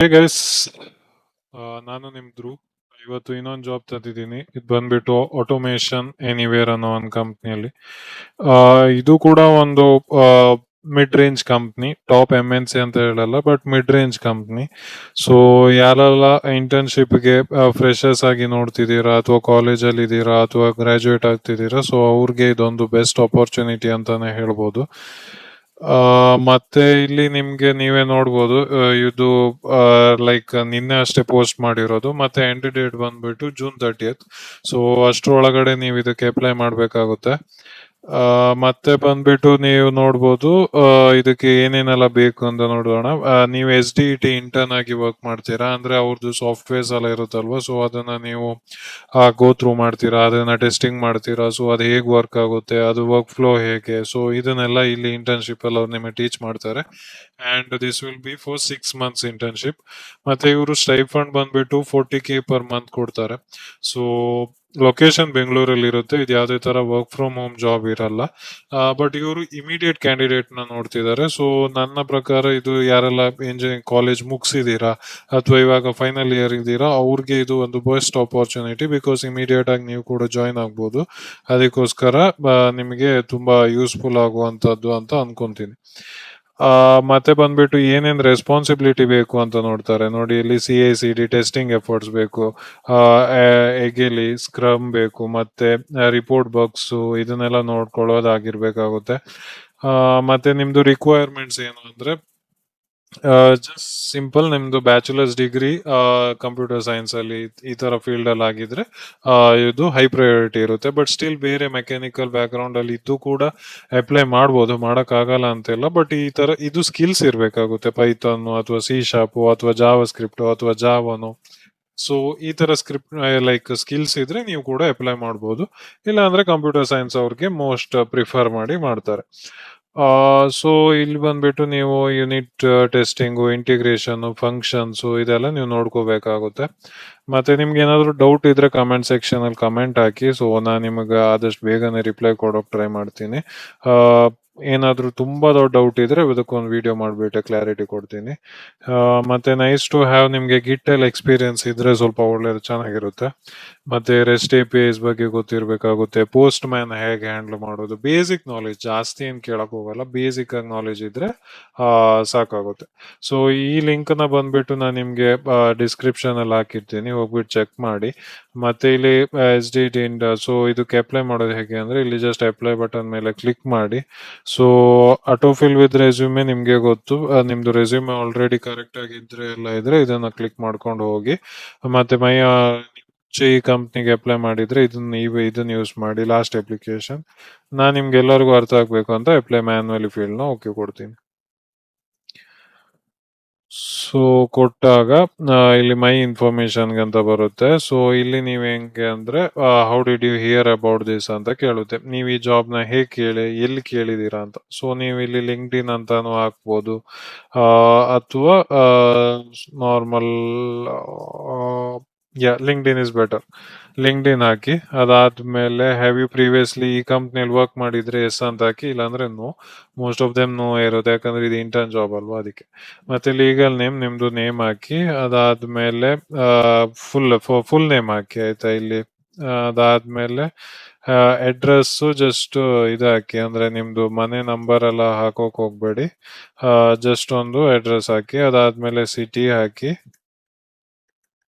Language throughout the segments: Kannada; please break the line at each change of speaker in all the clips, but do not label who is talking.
ಹೇ ಗೈಸ್, ನಾನು ನಿಮ್ ಧ್ರುವ್. ಇವತ್ತು ಇನ್ನೊಂದು ಜಾಬ್ ತಂದಿದ್ದೀನಿ. ಇದು ಬಂದ್ಬಿಟ್ಟು ಆಟೋಮೇಷನ್ ಎನಿವೇರ್ ಅನ್ನೋ ಒಂದು ಕಂಪ್ನಿಯಲ್ಲಿ. ಇದು ಕೂಡ ಒಂದು mid range company, top MNC ಅಂತ ಹೇಳಲ್ಲ, but mid range company. So ಯಾರೆಲ್ಲ ಇಂಟರ್ನ್ಶಿಪ್ಗೆ ಫ್ರೆಶರ್ಸ್ ಆಗಿ ನೋಡ್ತಿದ್ದೀರಾ, ಅಥವಾ ಕಾಲೇಜಲ್ಲಿ ಇದ್ದೀರಾ, ಅಥವಾ ಗ್ರಾಜುಯೇಟ್ ಆಗ್ತಿದ್ದೀರಾ, ಸೊ ಅವ್ರಿಗೆ ಇದೊಂದು ಬೆಸ್ಟ್ ಆಪರ್ಚುನಿಟಿ ಅಂತಾನೆ ಹೇಳ್ಬೋದು. ಮತ್ತೆ ಇಲ್ಲಿ ನಿಮ್ಗೆ ನೀವೇ ನೋಡ್ಬೋದು, ಇದು ಲೈಕ್ ನಿನ್ನೆ ಅಷ್ಟೇ ಪೋಸ್ಟ್ ಮಾಡಿರೋದು. ಮತ್ತೆ ಎಂಡ್ ಡೇಟ್ ಬಂದ್ಬಿಟ್ಟು June 30th. ಸೊ ಅಷ್ಟ್ರೊಳಗಡೆ ನೀವು ಇದಕ್ಕೆ ಅಪ್ಲೈ ಮಾಡ್ಬೇಕಾಗುತ್ತೆ. ಮತ್ತೆ ಬಂದ್ಬಿಟ್ಟು ನೀವು ನೋಡ್ಬೋದು, ಇದಕ್ಕೆ ಏನೇನೆಲ್ಲ ಬೇಕು ಅಂತ ನೋಡೋಣ. ನೀವು SDET ಇಂಟರ್ನ್ ಆಗಿ ವರ್ಕ್ ಮಾಡ್ತೀರಾ ಅಂದ್ರೆ ಅವ್ರದ್ದು ಸಾಫ್ಟ್ವೇರ್ಸ್ ಎಲ್ಲ ಇರುತ್ತಲ್ವಾ, ಸೊ ಅದನ್ನ ನೀವು ಗೋ ಥ್ರೂ ಮಾಡ್ತೀರಾ, ಅದನ್ನ ಟೆಸ್ಟಿಂಗ್ ಮಾಡ್ತೀರಾ. ಸೊ ಅದು ಹೇಗೆ ವರ್ಕ್ ಆಗುತ್ತೆ, ಅದು ವರ್ಕ್ ಫ್ಲೋ ಹೇಗೆ, ಸೊ ಇದನ್ನೆಲ್ಲ ಇಲ್ಲಿ ಇಂಟರ್ನ್ಶಿಪ್ ಅಲ್ಲಿ ಅವ್ರು ನಿಮಗೆ ಟೀಚ್ ಮಾಡ್ತಾರೆ. And this will be for 6 months internship. ಮತ್ತೆ ಇವರು ಸ್ಟೈಫಂಡ್ ಬಂದ್ಬಿಟ್ಟು 40K per month ಕೊಡ್ತಾರೆ. ಸೊ ಲೊಕೇಶನ್ ಬೆಂಗಳೂರಲ್ಲಿ ಇರುತ್ತೆ. ಇದು ಯಾವುದೇ ತರ ವರ್ಕ್ ಫ್ರಮ್ ಹೋಮ್ ಜಾಬ್ ಇರಲ್ಲ. ಬಟ್ ಇವರು ಇಮಿಡಿಯೇಟ್ ಕ್ಯಾಂಡಿಡೇಟ್ ನ ನೋಡ್ತಿದ್ದಾರೆ. ಸೊ ನನ್ನ ಪ್ರಕಾರ ಇದು ಯಾರೆಲ್ಲ ಇಂಜಿನಿಯರಿಂಗ್ ಕಾಲೇಜ್ ಮುಗಿಸಿದೀರಾ ಅಥವಾ ಇವಾಗ ಫೈನಲ್ ಇಯರ್ ಇದ್ದೀರಾ, ಅವ್ರಿಗೆ ಇದು ಒಂದು ಬೆಸ್ಟ್ ಆಪರ್ಚುನಿಟಿ. ಬಿಕಾಸ್ ಇಮಿಡಿಯೇಟ್ ಆಗಿ ನೀವು ಕೂಡ ಜಾಯಿನ್ ಆಗ್ಬೋದು. ಅದಕ್ಕೋಸ್ಕರ ನಿಮಗೆ ತುಂಬಾ ಯೂಸ್ಫುಲ್ ಆಗುವಂತದ್ದು ಅಂತ ಅನ್ಕೊಂತೀನಿ. ಮತ್ತೆ ಬಂದ್ಬಿಟ್ಟು ಏನೇನ್ ರೆಸ್ಪಾನ್ಸಿಬಿಲಿಟಿ ಬೇಕು ಅಂತ ನೋಡ್ತಾರೆ ನೋಡಿ. ಇಲ್ಲಿ CI/CD ಟೆಸ್ಟಿಂಗ್ ಎಫರ್ಟ್ಸ್ ಬೇಕು, ಎಗೆಲಿ ಸ್ಕ್ರಮ್ ಬೇಕು, ಮತ್ತೆ ರಿಪೋರ್ಟ್ ಬಗ್ಸ್ ಇದನ್ನೆಲ್ಲ ನೋಡ್ಕೊಳ್ಳೋದಾಗಿರ್ಬೇಕಾಗುತ್ತೆ. ಮತ್ತೆ ನಿಮ್ದು ರಿಕ್ವೈರ್ಮೆಂಟ್ಸ್ ಏನು ಅಂದ್ರೆ, ಜಸ್ಟ್ ಸಿಂಪಲ್ ನಿಮ್ದು ಬ್ಯಾಚುಲರ್ಸ್ ಡಿಗ್ರಿ ಕಂಪ್ಯೂಟರ್ ಸೈನ್ಸ್ ಅಲ್ಲಿ ಈ ತರ ಫೀಲ್ಡ್ ಅಲ್ಲಿ ಆಗಿದ್ರೆ ಇದು ಹೈ ಪ್ರಯಾರಿಟಿ ಇರುತ್ತೆ. ಬಟ್ ಸ್ಟಿಲ್ ಬೇರೆ ಮೆಕ್ಯಾನಿಕಲ್ ಬ್ಯಾಕ್ ಗ್ರೌಂಡ್ ಅಲ್ಲಿ ಇದ್ದು ಕೂಡ ಅಪ್ಲೈ ಮಾಡ್ಬೋದು, ಮಾಡಕ್ ಆಗಲ್ಲ ಅಂತೆಲ್ಲ. ಬಟ್ ಈ ತರ ಇದು ಸ್ಕಿಲ್ಸ್ ಇರ್ಬೇಕಾಗುತ್ತೆ, ಪೈಥಾನ್ ಅಥವಾ C# ಅಥವಾ ಜಾವಾ ಸ್ಕ್ರಿಪ್ಟ್ ಅಥವಾ ಜಾವನು. ಸೊ ಈ ತರ ಸ್ಕ್ರಿಪ್ಟ್ ಲೈಕ್ ಸ್ಕಿಲ್ಸ್ ಇದ್ರೆ ನೀವು ಕೂಡ ಅಪ್ಲೈ ಮಾಡ್ಬೋದು. ಇಲ್ಲ ಅಂದ್ರೆ ಕಂಪ್ಯೂಟರ್ ಸೈನ್ಸ್ ಅವ್ರಿಗೆ ಮೋಸ್ಟ್ ಪ್ರಿಫರ್ ಮಾಡಿ ಮಾಡ್ತಾರೆ. ಸೊ ಇಲ್ಲಿ ಬಂದ್ಬಿಟ್ಟು ನೀವು ಯೂನಿಟ್ ಟೆಸ್ಟಿಂಗು, ಇಂಟಿಗ್ರೇಷನ್, ಫಂಕ್ಷನ್ಸ್ ಇದೆಲ್ಲ ನೀವು ನೋಡ್ಕೋಬೇಕಾಗುತ್ತೆ. ಮತ್ತೆ ನಿಮ್ಗೆ ಏನಾದ್ರು ಡೌಟ್ ಇದ್ರೆ ಕಮೆಂಟ್ ಸೆಕ್ಷನ್ ಅಲ್ಲಿ ಕಮೆಂಟ್ ಹಾಕಿ. ಸೊ ನಾನು ನಿಮಗೆ ಆದಷ್ಟು ಬೇಗನೆ ರಿಪ್ಲೈ ಕೊಡೋಕೆ ಟ್ರೈ ಮಾಡ್ತೀನಿ. ಏನಾದ್ರೂ ತುಂಬಾ ದೊಡ್ಡ ಡೌಟ್ ಇದ್ರೆ ಇದಕ್ಕೊಂದು ವಿಡಿಯೋ ಮಾಡಿಬಿಟ್ಟು ಕ್ಲಾರಿಟಿ ಕೊಡ್ತೀನಿ. ಮತ್ತೆ ನೈಸ್ ಟು ಹ್ಯಾವ್ ನಿಮ್ಗೆ ಗಿಟ್ ಅಲ್ಲಿ ಎಕ್ಸ್ಪೀರಿಯನ್ಸ್ ಇದ್ರೆ ಸ್ವಲ್ಪ ಒಳ್ಳೇದು, ಚೆನ್ನಾಗಿರುತ್ತೆ. ಮತ್ತೆ REST APIs ಬಗ್ಗೆ ಗೊತ್ತಿರ್ಬೇಕಾಗುತ್ತೆ. ಪೋಸ್ಟ್ ಮ್ಯಾನ್ ಹೇಗೆ ಹ್ಯಾಂಡಲ್ ಮಾಡೋದು, ಬೇಸಿಕ್ ನಾಲೆಜ್, ಜಾಸ್ತಿ ಏನ್ ಕೇಳಕ್ ಹೋಗಲ್ಲ, ಬೇಸಿಕ್ ಆಗಿ ನಾಲೆಜ್ ಇದ್ರೆ ಸಾಕಾಗುತ್ತೆ. ಸೊ ಈ ಲಿಂಕ್ ನ ಬಂದ್ಬಿಟ್ಟು ನಾನು ನಿಮ್ಗೆ ಡಿಸ್ಕ್ರಿಪ್ಷನ್ ಅಲ್ಲಿ ಹಾಕಿರ್ತೀನಿ, ಹೋಗ್ಬಿಟ್ಟು ಚೆಕ್ ಮಾಡಿ. ಮತ್ತೆ ಇಲ್ಲಿ SDET ಇಂದ ಸೊ ಇದಕ್ಕೆ ಅಪ್ಲೈ ಮಾಡೋದು ಹೇಗೆ ಅಂದ್ರೆ, ಇಲ್ಲಿ ಜಸ್ಟ್ ಅಪ್ಲೈ ಬಟನ್ ಮೇಲೆ ಕ್ಲಿಕ್ ಮಾಡಿ. ಸೊ ಆಟೋಫಿಲ್ ವಿತ್ ರೆಸ್ಯೂಮೆ ನಿಮ್ಗೆ ಗೊತ್ತು, ನಿಮ್ದು ರೆಸ್ಯೂಮೆ ಆಲ್ರೆಡಿ ಕರೆಕ್ಟ್ ಆಗಿದ್ರೆ ಎಲ್ಲ ಇದ್ರೆ ಇದನ್ನ ಕ್ಲಿಕ್ ಮಾಡ್ಕೊಂಡು ಹೋಗಿ. ಮತ್ತೆ ಈ ಕಂಪ್ನಿಗೆ ಅಪ್ಲೈ ಮಾಡಿದ್ರೆ ಇದನ್ನ ಯೂಸ್ ಮಾಡಿ ಲಾಸ್ಟ್ ಅಪ್ಲಿಕೇಶನ್. ನಾನು ನಿಮ್ಗೆ ಎಲ್ಲರಿಗೂ ಅರ್ಥ ಆಗ್ಬೇಕು ಅಂತ ಅಪ್ಲೈ ಮ್ಯಾನ್ಯುವಲಿ ಫೀಲ್ಡ್ ನ ಓಕೆ ಕೊಡ್ತೀನಿ. ಸೊ ಕೊಟ್ಟಾಗ ಇಲ್ಲಿ ಮೈ ಇನ್ಫಾರ್ಮೇಶನ್ ಅಂತ ಬರುತ್ತೆ. ಸೊ ಇಲ್ಲಿ ನೀವ್ ಹೆಂಗೆ ಅಂದ್ರೆ, how did you hear about this ಅಂತ ಕೇಳುತ್ತೆ. ನೀವು ಈ ಜಾಬ್ ನ ಹೇಗೆ ಎಲ್ಲಿ ಕೇಳಿದೀರಾ ಅಂತ. ಸೊ ನೀವು ಇಲ್ಲಿ ಲಿಂಕ್ಡ್ಇನ್ ಅಂತಾನು ಹಾಕ್ಬೋದು, ಅಥವಾ normal LinkedIn is better. LinkedIn ಹಾಕಿ. ಅದಾದ್ಮೇಲೆ ಹ್ಯಾವ್ ಯು ಪ್ರೀವಿಯಸ್ಲಿ ಈ ಕಂಪ್ನಿಯಲ್ಲಿ ವರ್ಕ್ ಮಾಡಿದ್ರೆ ಎಸ್ ಅಂತ ಹಾಕಿ, ಇಲ್ಲಾಂದ್ರೆ no. Most of them no ಇರುತ್ತೆ, ಯಾಕಂದ್ರೆ ಇದು ಇಂಟರ್ನ್ ಜಾಬ್ ಅಲ್ವಾ, ಅದಕ್ಕೆ. ಮತ್ತೆ ಲೀಗಲ್ ನೇಮ್, ನಿಮ್ದು ನೇಮ್ ಹಾಕಿ. ಅದಾದ್ಮೇಲೆ ಫುಲ್ ನೇಮ್ ಹಾಕಿ, ಆಯ್ತಾ ಇಲ್ಲಿ. ಅದಾದ್ಮೇಲೆ ಅಡ್ರೆಸ್ ಜಸ್ಟ್ ಇದು ಹಾಕಿ, ಅಂದ್ರೆ ನಿಮ್ದು ಮನೆ ನಂಬರ್ ಎಲ್ಲ ಹಾಕೋಕ್ ಹೋಗ್ಬೇಡಿ. ಜಸ್ಟ್ ಒಂದು ಅಡ್ರೆಸ್ ಹಾಕಿ. ಅದಾದ್ಮೇಲೆ ಸಿಟಿ ಹಾಕಿ.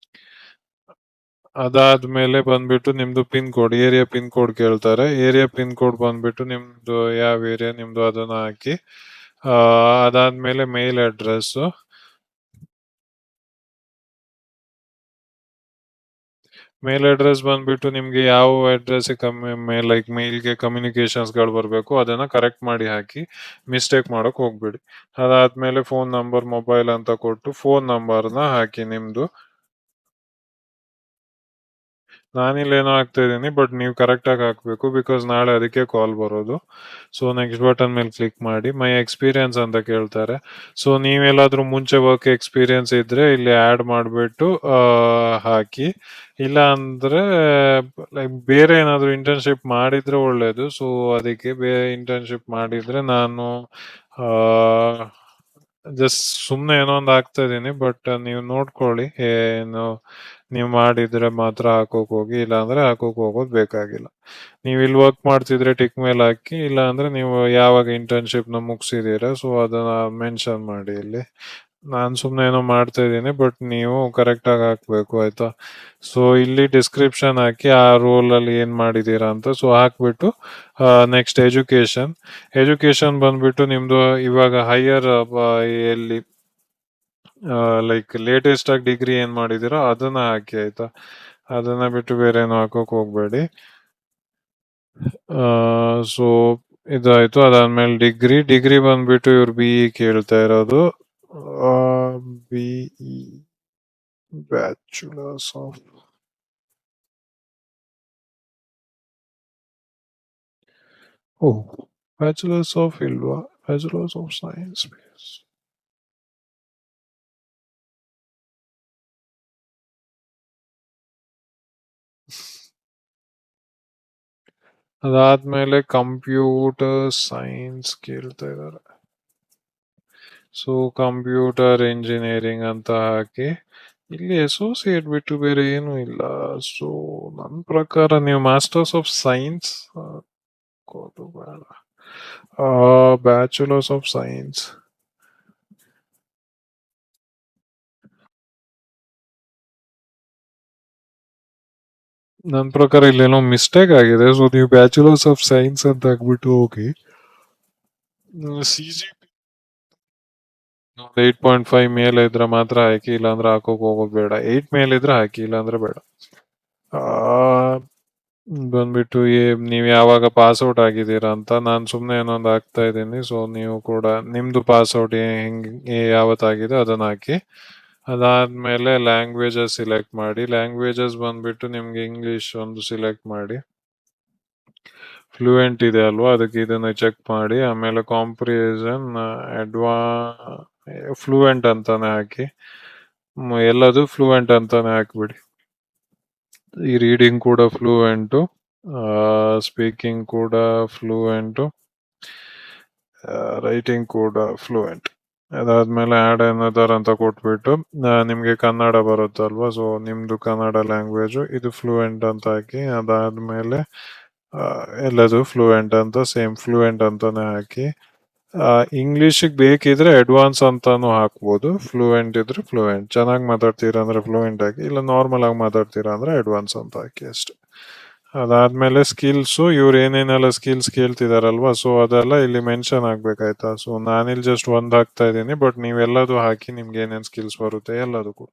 ಅದಾದ್ಮೇಲೆ ಬಂದ್ಬಿಟ್ಟು ನಿಮ್ದು pin code, area pin code ಕೇಳ್ತಾರೆ. ಏರಿಯಾ ಪಿನ್ ಕೋಡ್ ಬಂದ್ಬಿಟ್ಟು ನಿಮ್ದು ಯಾವ ಏರಿಯಾ ನಿಮ್ದು ಅದನ್ನ ಹಾಕಿ. ಅದಾದ್ಮೇಲೆ ಮೇಲ್ ಅಡ್ರೆಸ್. ಮೇಲ್ ಅಡ್ರೆಸ್ ಬಂದ್ಬಿಟ್ಟು ನಿಮ್ಗೆ ಯಾವ ಅಡ್ರೆಸ್ ಲೈಕ್ ಮೇಲ್ಗೆ ಕಮ್ಯುನಿಕೇಶನ್ಸ್ ಗಳು ಬರಬೇಕು ಅದನ್ನ ಕರೆಕ್ಟ್ ಮಾಡಿ ಹಾಕಿ, ಮಿಸ್ಟೇಕ್ ಮಾಡಕ್ ಹೋಗ್ಬೇಡಿ. ಅದಾದ್ಮೇಲೆ ಫೋನ್ ನಂಬರ್, ಮೊಬೈಲ್ ಅಂತ ಕೊಟ್ಟು ಫೋನ್ ನಂಬರ್ನ ಹಾಕಿ ನಿಮ್ದು. ನಾನಿಲ್ಲಿ ಏನೋ ಹಾಕ್ತಾ ಇದ್ದೀನಿ, ಬಟ್ ನೀವು ಕರೆಕ್ಟ್ ಆಗಿ ಹಾಕ್ಬೇಕು, ಬಿಕಾಸ್ ನಾಳೆ ಅದಕ್ಕೆ ಕಾಲ್ ಬರೋದು. ಸೊ ನೆಕ್ಸ್ಟ್ ಬಟನ್ ಮೇಲೆ ಕ್ಲಿಕ್ ಮಾಡಿ. ಮೈ ಎಕ್ಸ್ಪೀರಿಯನ್ಸ್ ಅಂತ ಕೇಳ್ತಾರೆ. ಸೊ ನೀವೆಲ್ಲಾದ್ರೂ ಮುಂಚೆ ವರ್ಕ್ ಎಕ್ಸ್ಪೀರಿಯನ್ಸ್ ಇದ್ರೆ ಇಲ್ಲಿ ಆಡ್ ಮಾಡಿಬಿಟ್ಟು ಹಾಕಿ. ಇಲ್ಲ ಅಂದ್ರೆ ಲೈಕ್ ಬೇರೆ ಏನಾದ್ರು ಇಂಟರ್ನ್ಶಿಪ್ ಮಾಡಿದ್ರೆ ಒಳ್ಳೇದು. ಸೊ ಅದಕ್ಕೆ ಬೇರೆ ಇಂಟರ್ನ್ಶಿಪ್ ಮಾಡಿದ್ರೆ ನಾನು ಜಸ್ಟ್ ಸುಮ್ನೆ ಏನೋ ಒಂದು ಹಾಕ್ತಾ ಇದೀನಿ, ಬಟ್ ನೀವು ನೋಡ್ಕೊಳ್ಳಿ. ಏನು ನೀವು ಮಾಡಿದ್ರೆ ಮಾತ್ರ ಹಾಕೋಕ್ ಹೋಗಿ, ಇಲ್ಲ ಅಂದ್ರೆ ಹಾಕೋಕ್ ಹೋಗೋದು ಬೇಕಾಗಿಲ್ಲ. ನೀವು ಇಲ್ಲಿ ವರ್ಕ್ ಮಾಡ್ತಿದ್ರೆ ಟಿಕ್ ಮೇಲೆ ಹಾಕಿ, ಇಲ್ಲ ಅಂದ್ರೆ ನೀವು ಯಾವಾಗ ಇಂಟರ್ನ್ಶಿಪ್ ನ ಮುಗಿಸಿದೀರಾ ಸೊ ಅದನ್ನ ಮೆನ್ಷನ್ ಮಾಡಿ ಇಲ್ಲಿ. ನಾನು ಸುಮ್ನೆ ಏನೋ ಮಾಡ್ತಾ ಇದ್ದೀನಿ, ಬಟ್ ನೀವು ಕರೆಕ್ಟ್ ಆಗಿ ಹಾಕ್ಬೇಕು, ಆಯ್ತಾ. ಸೊ ಇಲ್ಲಿ ಡಿಸ್ಕ್ರಿಪ್ಷನ್ ಹಾಕಿ ಆ ರೋಲ್ ಅಲ್ಲಿ ಏನ್ ಮಾಡಿದೀರಾ ಅಂತ ಸೊ ಹಾಕ್ಬಿಟ್ಟು ನೆಕ್ಸ್ಟ್ ಎಜುಕೇಶನ್ ಬಂದ್ಬಿಟ್ಟು ನಿಮ್ದು ಇವಾಗ ಹೈಯರ್ ಎಲ್ಲಿ ಲೈಕ್ ಲೇಟೆಸ್ಟ್ ಆಗಿ ಡಿಗ್ರಿ ಏನ್ ಮಾಡಿದಿರೋ ಅದನ್ನ ಹಾಕಿ, ಆಯ್ತಾ. ಅದನ್ನ ಬಿಟ್ಟು ಬೇರೆ ಏನು ಹಾಕೋಕ್ ಹೋಗ್ಬೇಡಿ. ಸೊ ಇದಾಯ್ತು. ಅದಾದ್ಮೇಲೆ ಡಿಗ್ರಿ ಬಂದ್ಬಿಟ್ಟು ಇವ್ರು BE ಕೇಳ್ತಾ ಇರೋದು. BE ಬ್ಯಾಚುಲರ್ಸ್ ಆಫ್ ಓ ಬ್ಯಾಚುಲರ್ಸ್ ಆಫ್ ಇಲ್ವಾ, ಬ್ಯಾಚುಲರ್ಸ್ ಆಫ್ ಸೈನ್ಸ್. ಅದಾದ್ಮೇಲೆ ಕಂಪ್ಯೂಟರ್ ಸೈನ್ಸ್ ಕೇಳ್ತಾ ಇದ್ದಾರೆ. ಸೊ ಕಂಪ್ಯೂಟರ್ ಇಂಜಿನಿಯರಿಂಗ್ ಅಂತ ಹಾಕಿ ಇಲ್ಲಿ ಅಸೋಸಿಯೇಟ್ ಬಿಟ್ಟು ಬೇರೆ ಏನು ಇಲ್ಲ. ಸೊ ನನ್ನ ಪ್ರಕಾರ ನೀವು ಮಾಸ್ಟರ್ಸ್ ಆಫ್ ಸೈನ್ಸ್ ಬೇಡ, ಬ್ಯಾಚುಲರ್ಸ್ ಆಫ್ ಸೈನ್ಸ್. ನನ್ನ ಪ್ರಕಾರ ಇಲ್ಲೇನೋ ಮಿಸ್ಟೇಕ್ ಆಗಿದೆ. ಸೊ ನೀವು ಬ್ಯಾಚುಲರ್ಸ್ ಆಫ್ ಸೈನ್ಸ್ ಅಂತ ಹಾಕ್ಬಿಟ್ಟು ಹೋಗಿ. CGP 8.5 ಮೇಲೆ ಇದ್ರೆ ಮಾತ್ರ ಹಾಕಿ, ಇಲ್ಲಾಂದ್ರೆ ಹಾಕೋಕ್ ಹೋಗೋದು ಬೇಡ. 8 ಮೇಲೆ ಇದ್ರೆ ಹಾಕಿ, ಇಲ್ಲಾಂದ್ರೆ ಬೇಡ. ಬಂದ್ಬಿಟ್ಟು ನೀವು ಯಾವಾಗ ಪಾಸ್ಔಟ್ ಆಗಿದ್ದೀರಾ ಅಂತ ನಾನು ಸುಮ್ಮನೆ ಏನೊಂದು ಹಾಕ್ತಾ ಇದ್ದೀನಿ. ಸೊ ನೀವು ಕೂಡ ನಿಮ್ದು ಪಾಸ್ಔಟ್ ಹೆಂಗೆ ಯಾವತ್ತಾಗಿದೆ ಅದನ್ನ ಹಾಕಿ. ಅದಾದ್ಮೇಲೆ ಲ್ಯಾಂಗ್ವೇಜಸ್ ಸಿಲೆಕ್ಟ್ ಮಾಡಿ. ಲ್ಯಾಂಗ್ವೇಜಸ್ ಬಂದ್ಬಿಟ್ಟು ನಿಮ್ಗೆ ಇಂಗ್ಲಿಷ್ ಒಂದು ಸಿಲೆಕ್ಟ್ ಮಾಡಿ. ಫ್ಲೂಯೆಂಟ್ ಇದೆ ಅಲ್ವಾ, ಅದಕ್ಕೆ ಇದನ್ನ ಚೆಕ್ ಮಾಡಿ. ಆಮೇಲೆ ಕಾಂಪ್ರಿಹೆನ್ಷನ್ ಫ್ಲೂಯೆಂಟ್ ಅಂತಾನೆ ಹಾಕಿ. ಎಲ್ಲದು ಫ್ಲೂಯೆಂಟ್ ಅಂತಾನೆ ಹಾಕ್ಬಿಡಿ. ಈ ರೀಡಿಂಗ್ ಕೂಡ ಫ್ಲೂಯೆಂಟು, ಸ್ಪೀಕಿಂಗ್ ಕೂಡ ಫ್ಲೂಯೆಂಟು, ರೈಟಿಂಗ್ ಕೂಡ ಫ್ಲೂಯೆಂಟ್. ಅದಾದ್ಮೇಲೆ ಆಡ್ ಏನದರ್ ಅಂತ ಕೊಟ್ಬಿಟ್ಟು ನಿಮ್ಗೆ ಕನ್ನಡ ಬರುತ್ತಲ್ವಾ, ಸೊ ನಿಮ್ದು ಕನ್ನಡ ಲ್ಯಾಂಗ್ವೇಜ್ ಇದು ಫ್ಲೂಯೆಂಟ್ ಅಂತ ಹಾಕಿ. ಅದಾದ್ಮೇಲೆ ಎಲ್ಲದು ಫ್ಲೂಯೆಂಟ್ ಅಂತ ಸೇಮ್ ಫ್ಲೂಯೆಂಟ್ ಅಂತಾನೆ ಹಾಕಿ. ಇಂಗ್ಲಿಷಿಗೆ ಬೇಕಿದ್ರೆ ಅಡ್ವಾನ್ಸ್ ಅಂತಾನು ಹಾಕ್ಬೋದು. ಫ್ಲೂಯೆಂಟ್ ಇದ್ರೆ ಫ್ಲೂಯೆಂಟ್, ಚೆನ್ನಾಗಿ ಮಾತಾಡ್ತೀರಾ ಅಂದ್ರೆ ಫ್ಲೂಯೆಂಟ್ ಹಾಕಿ, ಇಲ್ಲ ನಾರ್ಮಲ್ ಆಗಿ ಮಾತಾಡ್ತೀರಾ ಅಂದ್ರೆ ಅಡ್ವಾನ್ಸ್ ಅಂತ ಹಾಕಿ ಅಷ್ಟೆ. ಅದಾದ್ಮೇಲೆ ಸ್ಕಿಲ್ಸು ಇವ್ರು ಏನೇನೆಲ್ಲ ಸ್ಕಿಲ್ಸ್ ಕೇಳ್ತಿದಾರಲ್ವಾ, ಸೊ ಅದೆಲ್ಲ ಇಲ್ಲಿ ಮೆನ್ಷನ್ ಆಗ್ಬೇಕಾಯ್ತಾ. ಸೊ ನಾನಿಲ್ಲಿ ಜಸ್ಟ್ ಒಂದ್ ಹಾಕ್ತಾ ಇದ್ದೀನಿ, ಬಟ್ ನೀವೆಲ್ಲದು ಹಾಕಿ ನಿಮ್ಗೆ ಏನೇನ್ ಸ್ಕಿಲ್ಸ್ ಬರುತ್ತೆ ಎಲ್ಲದಕ್ಕೂ.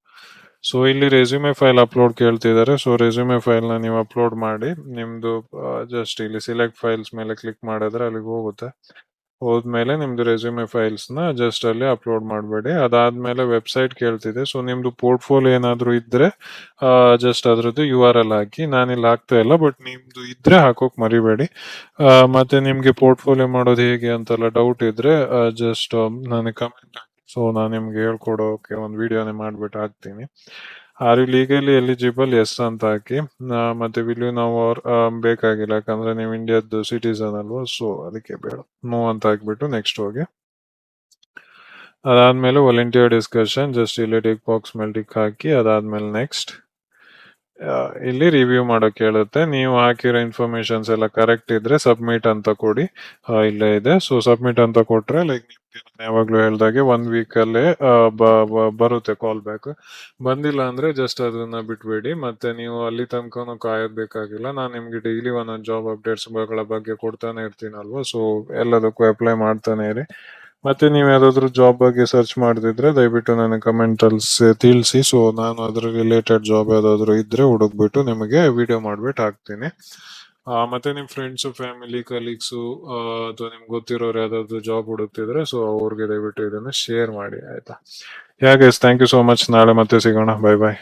ಸೊ ಇಲ್ಲಿ ರೆಸ್ಯೂಮೆ ಫೈಲ್ ಅಪ್ಲೋಡ್ ಕೇಳ್ತಿದ್ದಾರೆ. ಸೊ ರೆಸ್ಯೂಮೆ ಫೈಲ್ ನ ನೀವು ಅಪ್ಲೋಡ್ ಮಾಡಿ. ನಿಮ್ದು ಜಸ್ಟ್ ಇಲ್ಲಿ ಸಿಲೆಕ್ಟ್ ಫೈಲ್ಸ್ ಮೇಲೆ ಕ್ಲಿಕ್ ಮಾಡಿದ್ರೆ ಅಲ್ಲಿಗೆ ಹೋಗುತ್ತೆ. ಹೋದ್ಮೇಲೆ ನಿಮ್ದು ರೆಸ್ಯೂಮೆ ಫೈಲ್ಸ್ ನ ಜಸ್ಟ್ ಅಲ್ಲಿ ಅಪ್ಲೋಡ್ ಮಾಡಬೇಡಿ. ಅದಾದ್ಮೇಲೆ ವೆಬ್ಸೈಟ್ ಕೇಳ್ತಿದೆ. ಸೊ ನಿಮ್ದು ಪೋರ್ಟ್ಫೋಲಿಯೋ ಏನಾದ್ರು ಇದ್ರೆ ಜಸ್ಟ್ ಅದ್ರದ್ದು URL ಹಾಕಿ. ನಾನಿಲ್ಲಿ ಹಾಕ್ತಾ ಇಲ್ಲ, ಬಟ್ ನಿಮ್ದು ಇದ್ರೆ ಹಾಕೋಕ್ ಮರಿಬೇಡಿ. ಮತ್ತೆ ನಿಮ್ಗೆ ಪೋರ್ಟ್ಫೋಲಿಯೋ ಮಾಡೋದು ಹೇಗೆ ಅಂತೆಲ್ಲ ಡೌಟ್ ಇದ್ರೆ ಜಸ್ಟ್ ನನಗೆ ಕಮೆಂಟ್ ಹಾಕಿ. ಸೊ ನಾನು ನಿಮ್ಗೆ ಹೇಳ್ಕೊಡೋಕೆ ಒಂದು ವಿಡಿಯೋನೇ ಮಾಡ್ಬಿಟ್ಟು ಹಾಕ್ತೀನಿ. Are you legally eligible yes ಅಂತ ಹಾಕಿ. ಮತ್ತೆ ವಿಲ್ ಯು ನಾವು ಬೇಕಾಗಿಲ್ಲ, ಯಾಕಂದ್ರೆ ನೀವು ಇಂಡಿಯಾದ್ದು ಸಿಟಿಸನ್ ಅಲ್ವಾ, ಸೊ ಅದಕ್ಕೆ ಬೇಡ. ನೋ ಅಂತ ಹಾಕ್ಬಿಟ್ಟು ನೆಕ್ಸ್ಟ್ ಹೋಗಿ. ಅದಾದ್ಮೇಲೆ ವಾಲಂಟಿಯರ್ ಡಿಸ್ಕಷನ್ ಜಸ್ಟ್ ಇಲ್ಲಿ ಟಿಕ್ ಬಾಕ್ಸ್ ಮೇಲೆ ಟಿಕ್ ಹಾಕಿ. ಅದಾದ್ಮೇಲೆ ನೆಕ್ಸ್ಟ್ ಇಲ್ಲಿ ರಿವ್ಯೂ ಮಾಡೋಕೆ ಹೇಳುತ್ತೆ. ನೀವು ಹಾಕಿರೋ ಇನ್ಫಾರ್ಮೇಶನ್ಸ್ ಎಲ್ಲ ಕರೆಕ್ಟ್ ಇದ್ರೆ ಸಬ್ಮಿಟ್ ಅಂತ ಕೊಡಿ. ಇಲ್ಲೇ ಇದೆ. ಸೊ ಸಬ್ಮಿಟ್ ಅಂತ ಕೊಟ್ರೆ ಲೈಕ್ ನಾನು ಯಾವಾಗ್ಲೂ ಹೇಳ್ದಾಗೆ 1 ವೀಕ್ ಅಲ್ಲೇ ಬರುತ್ತೆ ಕಾಲ್ ಬ್ಯಾಕ್. ಬಂದಿಲ್ಲ ಅಂದ್ರೆ ಜಸ್ಟ್ ಅದನ್ನ ಬಿಟ್ಬೇಡಿ. ಮತ್ತೆ ನೀವು ಅಲ್ಲಿ ತನಕನೂ ಕಾಯೋದ್ ಬೇಕಾಗಿಲ್ಲ. ನಾನು ನಿಮ್ಗೆ ಡೈಲಿ ಒಂದೊಂದು ಜಾಬ್ ಅಪ್ಡೇಟ್ಸ್ ಗಳ ಬಗ್ಗೆ ಕೊಡ್ತಾನೆ ಇರ್ತೀನಲ್ವಾ, ಸೊ ಎಲ್ಲದಕ್ಕೂ ಅಪ್ಲೈ ಮಾಡ್ತಾನೆ ಇರಿ. ಮತ್ತೆ ನೀವು ಯಾವ್ದಾದ್ರು ಜಾಬ್ ಬಗ್ಗೆ ಸರ್ಚ್ ಮಾಡ್ತಿದ್ರೆ ದಯವಿಟ್ಟು ನನಗೆ ಕಮೆಂಟ್ ಅಲ್ಲಿ ತಿಳಿಸಿ. ಸೊ ನಾನು ಅದ್ರ ರಿಲೇಟೆಡ್ ಜಾಬ್ ಯಾವ್ದಾದ್ರು ಇದ್ರೆ ಹುಡುಕ್ಬಿಟ್ಟು ನಿಮಗೆ ವಿಡಿಯೋ ಮಾಡ್ಬಿಟ್ಟು ಹಾಕ್ತೀನಿ. ಮತ್ತೆ ನಿಮ್ ಫ್ರೆಂಡ್ಸ್, ಫ್ಯಾಮಿಲಿ, ಕಲೀಗ್ಸು ಅಥವಾ ನಿಮ್ಗೆ ಗೊತ್ತಿರೋರು ಯಾವ್ದಾದ್ರು ಜಾಬ್ ಹುಡುಕ್ತಿದ್ರೆ ಸೊ ಅವ್ರಿಗೆ ದಯವಿಟ್ಟು ಇದನ್ನ ಶೇರ್ ಮಾಡಿ, ಆಯ್ತಾ. Thank you so much. ನಾಳೆ ಮತ್ತೆ ಸಿಗೋಣ. ಬೈ ಬಾಯ್.